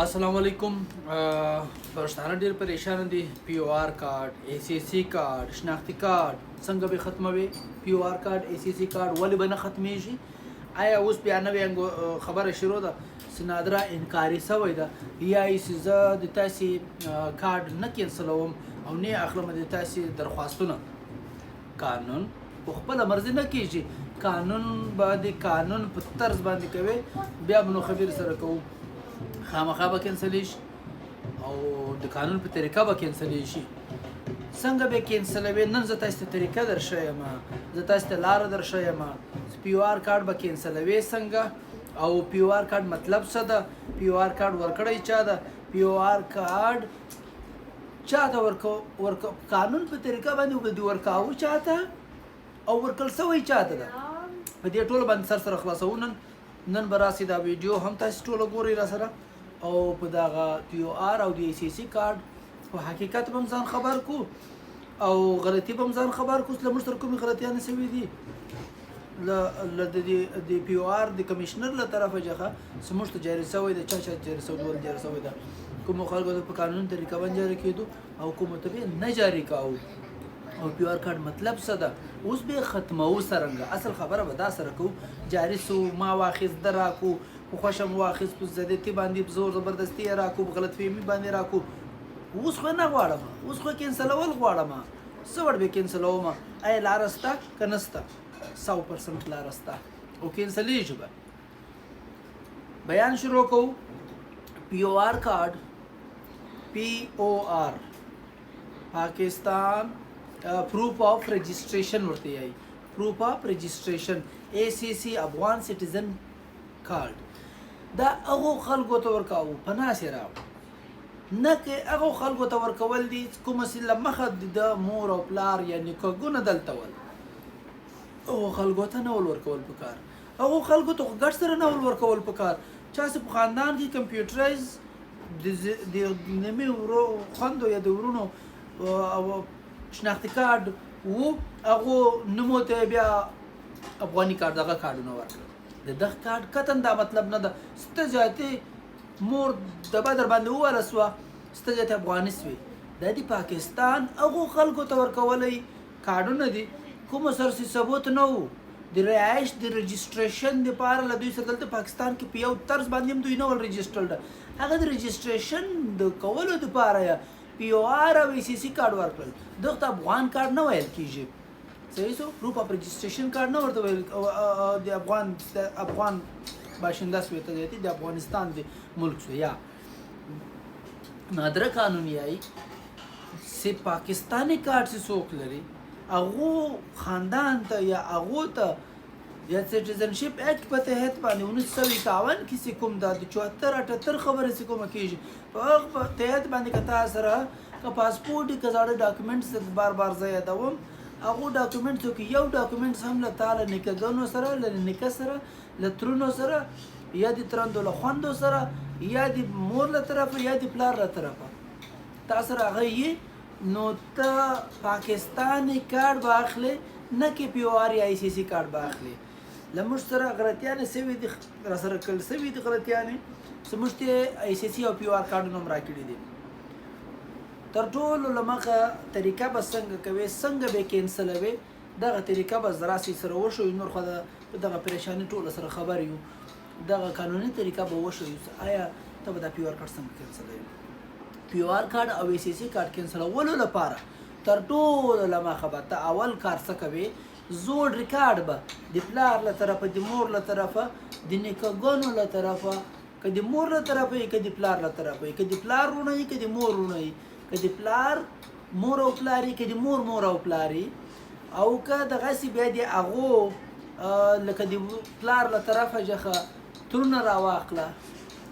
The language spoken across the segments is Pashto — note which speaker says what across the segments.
Speaker 1: السلام علیکم پښتانه ډیر پریشان دي. پی او آر کارت، ای سی سی کارت، شناختی کارت څنګه به ختموي؟ پی او آر کارت، ای سی سی کارت ولې به نه ختمیږي؟ آیا اوس بیا نوې خبره شروع ده چې نادره انکاري شوی ده یا یې چې زه د تاسې کارت نه کینسلوم او نه اخلم د تاسې درخواستونه؟ قانون په خپله مرضي نه کیږي، قانون باندې قانون په طرز باندې کوي، بیا به نو خبرې سره کوو. خامخا به کینسلی شي او د قانون په طریقه به کینسلی شي. څنګه به کینسلوي؟ نن زه تاسو ته طریقه درښیم، زه تاسو ته لاره درښیم. پی او آر کارت به کینسلوي څنګه او پی او آر کارت مطلب څه ده؟ پی او آر کارت ورکړی چا ده؟ پی او آر کارت چا ته ورکو قانون په طریقه باندې به ورکاو چاته او ورکل سوی چاته ده؟ په دې ټول باندې سر سره خلاصو. نن به راسي دا ویډیو هم تاسو ټول ګورئ را سره او په دغه پی او آر او د ای سی سی کارت په حقیقت به ځان خبر کو او غلطي به ځان خبر کو. چې موږ سره کومې غلطیانې شوي دي د پی او آر د کمشنر له طرفه څخه موږ ته جاری شوی ده. چا جاری شوی ده؟ کومو خلکو ته په قانون طریقه باندې جاری کېدو او کومو ته نه جاری کاوه. او پی او آر کارت مطلب څه ده؟ اوس به ختمو څرنګه؟ اصل خبره به دا سره کو جاری سو ما واخیست در راکو په خوښه مو واخیست په زدتي باندې زور زبردستي یې راکو په غلط فهمي باندې راکو. اوس خو نه غواړم، اوس خو کینسلول غواړم. څه وړ به کینسلوم؟ آیا لاره شته که نشته؟ 100% لاره شته او کینسلیږي به. بیان شروع کوو. پی او آر کارت، پی او آر پاکستان پروف آف رجسٹریشن ورته یای، پروف آف رجسٹریشن، ای سی سی افغان سټیزن کارت. دا هغو خلکو ته ورکاو په ناسې راو نه کې هغو خلکو ته ورکول دي کومه چې له مخه د مور او پلار یا نیکهګونه دلته ول. هغو خلکو ته نه ول ورکول پکار، هغو خلکو ته خو ګډ سره نه ول ورکول پکار. چا چې په خاندان کې کمپیوټرایز د نیمې خویندو یا د ورونو شناختی کارت وو، هغو نومو ته بیا افغاني کارت دغه کارتونه ورکړل. د دغه کارت کتن دا مطلب نه ده سته جاتې مور د بدر باندې ووهله سوه، سته جاتې افغاني سوې. دا د پاکستان هغو خلکو ته ورکولی کارډونه دي کومو سره ثبوت نه وو د رهایش د رجسټریشن دپاره. له دوی سره دلته پاکستان کې په یو طرز باندې هم دوی نه ول رجسټرډ، هغه د رجسټریشن د کولو دپاره پی او آر او ای سی سی کارت ورکړل. دغه ته افغان کارت نه ویل کېږي، صحیح شو؟ پروف اف رجسټریشن کارت نه ورته ویل. د افغان باشنده شوې ته دی د افغانستان د ملک شو. یا نادره قانون یای چې پاکستانی کارت چې څوک لري هغو خاندان ته یا هغو ته یا سټیزنشپ اکټ په تحت باندې 1951 کې چې کوم دا د 74-78 خبرې چې کومه کېږي په هغه تحت باندې که تا سره که پاسپورټ که زاړه ډاکومنټس بار بار زه یادوم هغو ډاکومنټسو کې یو ډاکومنټس هم له تا له نیکهګانو سره له نیکه سره له ترونو سره یا د ترندو له خویندو سره یا د مور له طرفه یا د پلار له طرفه تا سره هغه یې نو ته پاکستاني کارت به اخلې، نه کې پی او آر یا ای سی سی کارت به اخلې. له موږ سره غلطیانې شوي دي، را سره کړل شوي دي غلطیانې چې موږ ته ای سی سی او پی او آر کارتونه هم راکړي دي. تر ټولو له مخه طریقه به څنګه کوې، څنګه به کینسلوې، دغه طریقه به راسې سره وشو. نور خو دغه پریشاني ټوله سره خبر یو، دغه قانوني طریقه به وشو. آیا ته به دا پی او آر کارت څنګه کینسلوې؟ پی او آر کارت او ای سی سی کارت کینسلولو لپاره تر ټولو له مخه به ته اول کار څه کوې؟ زوړ ریکارډ به د پلار له طرفه د مور له طرفه د نیکهګانو له طرفه که د مور له طرفه یې که د پلار له طرفه یې که د پلار وروڼه یې که د مور وروڼه یې که د پلار مور او پلار یې که د مور مور او پلار یې او که دغسې بیا د هغو لکه د پلار له طرفه څخه ترونه راواخله،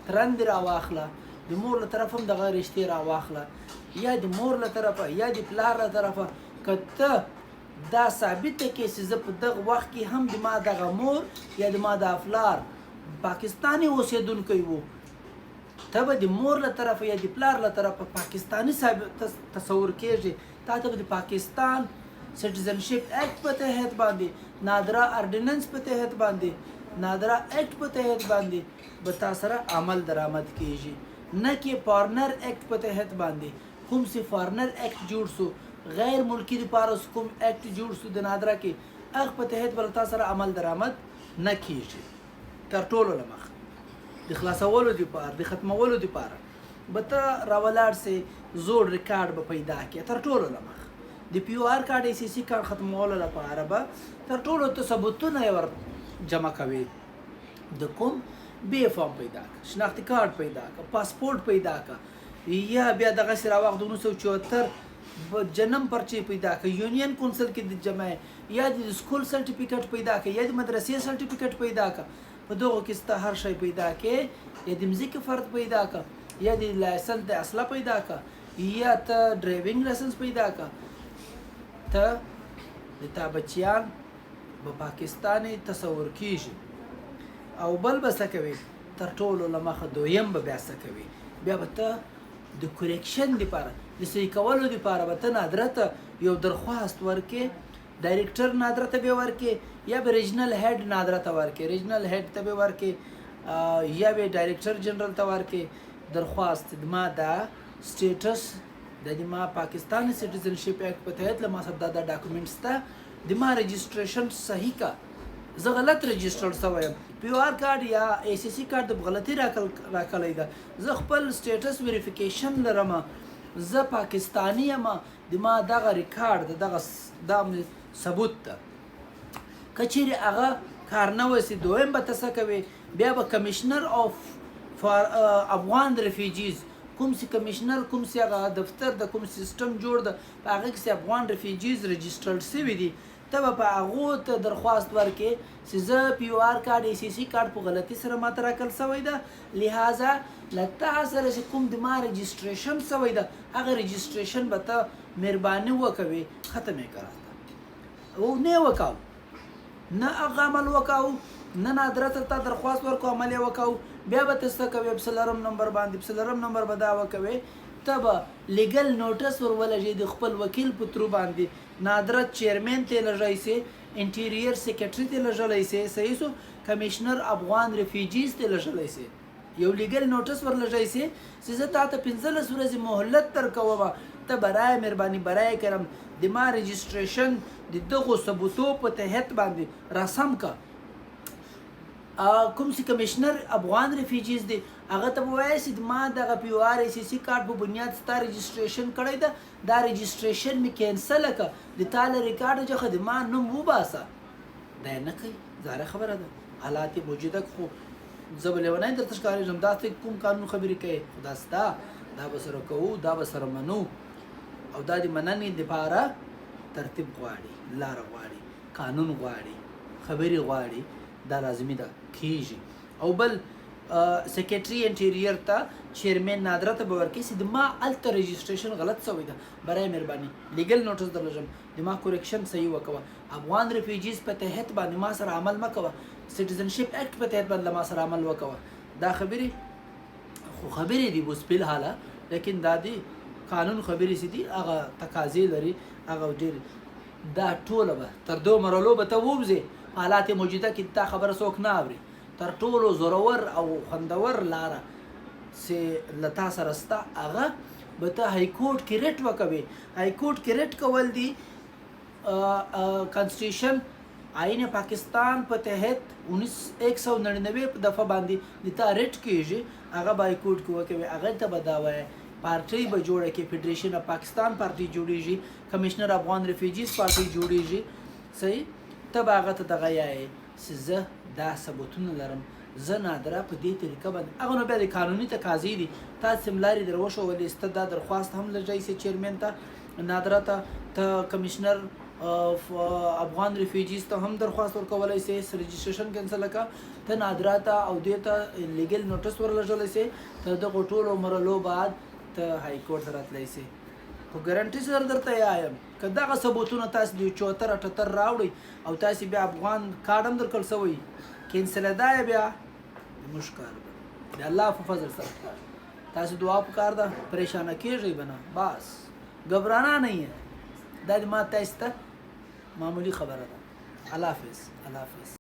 Speaker 1: ترندې راواخله، د مور له طرفه هم دغه رشتې راواخله یا د مور له طرفه یا د پلار له طرفه. که ته دا ثابته کې چې زه په دغه وخت کې هم د ما دغه مور یا د ما د پلار پاکستاني اوسېدونکی وو، ته به د مور له طرفه یا د پلار له طرفه پاکستاني تصور کېږي. تا ته به د پاکستان سټیزنشپ اکټ په تحت باندې، نادره ارډیننس په تحت باندې، نادره اکټ په تحت باندې به تا سره عمل درآمد کېږي. نه کې فارنر اکټ په تحت باندې کوم سي فارنر اکټ جوړ سو غیر ملکی لپاره کوم اکټ جوړ سو د نادره کې هغه په تحت بل تاسو سره عمل درآمد نه کیږي تر ټولو لمخ د خلاصولو لپاره د ختمولو لپاره به ته راولاړ سي زوړ ریکارډ به پیدا کړي تر ټولو لمخ د پی او آر کارت ای سی سی کارت ختمولو لپاره به تر ټولو ته ثبوتونه ور جمع کوي د کوم بی فارم پیدا کړه شناختی کارت پیدا کړه پاسپورت پیدا کړه یا بیا دغه سره وخت 1974 جنم پرچی پیدا کړه یونین کونسل کې د جمع یا د سکول سرټیفیکټ پیدا کړه یا د مدرسې سرټیفیکټ پیدا کړه په دغه کې ست هر شی پیدا کړي یا د مزیک فرد پیدا کړه یا د لایسنس د اصله پیدا کړه یا ته ډرایوینګ لایسنس پیدا کړه ته د تا بچیان په پاکستاني تصور کیږي او بل به څه کوي تر ټولو لمخه دویم به بیا څه کوي بیا به ته د کوریکشن لپاره د صحیح کولو لپاره به ته نادره ته یو درخواست ورکې ډایرکټر نادره ته به ورکې یا به ریجنل هیډ نادره ته ورکې ریجنل هیډ ته به ورکې یا به ډایرکټر جنرال ته ورکې درخواست د ما دا سټیټس د ما پاکستاني سټیزنشپ اکټ په تحت له ما سره دا ډاکومنټس ته د ما رجسټریشن صحیح کا زه غلط رجسټر شوی یم پی او آر کارت یا ای سی سی کارت د غلطي راکلی ده زه خپل سټیټس ویریفیکیشن لرم زه پاکستانی یم د ما دغه ریکارډ دغه ثبوت ده که چیرې هغه کار نه وسي دویم به ته څه کوې بیا به کمیشنر آف افغان ریفیوجیز کوم سي کمیشنر کوم سي هغه دفتر د کوم سیستم جوړ ده په هغه کې افغان ریفیوجیز رجسټرډ شوي دي ته به په هغو ته درخواست ورکې چې زه پی او آر کارت ای سی سی کارت په غلطي سره ماته راکړل شوی ده لہذا له تا سره چې کوم د ما رجسټریشن شوی ده هغه رجسټریشن به ته مهرباني وکوې ختم یې کړه او نه وکاو نه هغه عمل وکاو نه نادره ته درخواست ورکو عمل یې وکاو بیا به ته څه کوې په څلورم نمبر باندې په څلورم نمبر به دا وکوې ته به لیګل نوټس ورولږې د خپل وکیل په ترو باندې نادره چیرمین ته لږی سي انټیریر سیکرټري ته لږلی سي صحیح سو کمیشنر افغان ریفیوجیز ته لږلی سي یو لیګل نوټس ورلږی سي چې زه تا ته 15 ورځې مهلت درکوم ته برای مهرباني برای کرم د ما رجسټریشن د دغو ثبوتو په تحت باندې رسم کا کوم سي کمیشنر افغان ریفیوجیز دی هغه ته وایي چې ما دغه پی او آر ای سی سی کارت په بنیاد ستا رجسټریشن کړی ده دا رجسټریشن مې کینسل کړه د تا له ریکارډ څخه د ما نوم وباسه دا یې نه کوي ظاهره خبره ده حالات موجوده خو زه به لیونی درته ښکارېږم دا ته کوم قانون خبرې کوې خو دا ستا دا به سره کوو دا به سره منو او دا د مننې دپاره ترتیب غواړي لاره غواړي قانون غواړي خبرې غواړي دا لازمي ده کیږي او بل سیکرټري انټیریر ته چیرمن نادره ته به ورکړي چې د ما هلته رجسټریشن غلط شوی ده برای مهرباني لیګل نوټس درلږم د ما کوریکشن صحیح وکوه افغان ریفیوجیز په تحت باندې ما سره عمل مه کوه سټیزنشپ اکټ په تحت باندې ما سره عمل وکوه دا خبرې خو خبرې دي اوس فلحاله لیکن دا دی قانون خبرې چې دي هغه تقاضې لري هغه ډېر دا ټوله به تر دو مرحلو به ته ووځې حالات موجوده کې دا خبره څوک نه اوري تر ټولو زورور او خوندور لاره چې له تا سره شته هغه به ته های کورټ کې ریټ وکوې های کورټ کې ریټ کول دي کانسټیټیوشن آئین پاکستان په تحت 1999 په دفعه باندې د تا ریټ کېږي هغه به های کورټ کې وکوې هغه ته به دا وایي پارټۍ به جوړه کې فیډریشن اف پاکستان پارټۍ جوړیږي کمیشنر افغان ریفیوجیز پارټۍ جوړیږي صحیح ته به هغه ته دغه یایې چې زه دا ثبوتونه لرم زه نادره په دې طریقه باندې هغه نو بیا د قانوني تقاضې دي تاسې هم لارې در وښولې سته دا درخواست هم لږی سي چیرمین ته نادره ته کمیشنر افغان ریفیوجیز ته هم درخواست ورکولی سي رجسټریشن کینسل کړه ته نادره ته او دې ته لیګل نوټس ورلږلی سي ته دغو ټولو مرحلو بعد ته های کورټ ته راتلی سي خو ګارنټي سره درته وایم که دغه ثبوتونه تاسو د 74 78 راوړئ او تاسو بیا افغان کارډ هم درکړل شوی کینسل دا بیا زموږ کار ده د الله په فضل سره تاسو دعا پکار ده پریشانه کیږئ به نه بس घबराना नहीं है دا د ما تاسو ته معمولی خبره ده الله حافظ الله حافظ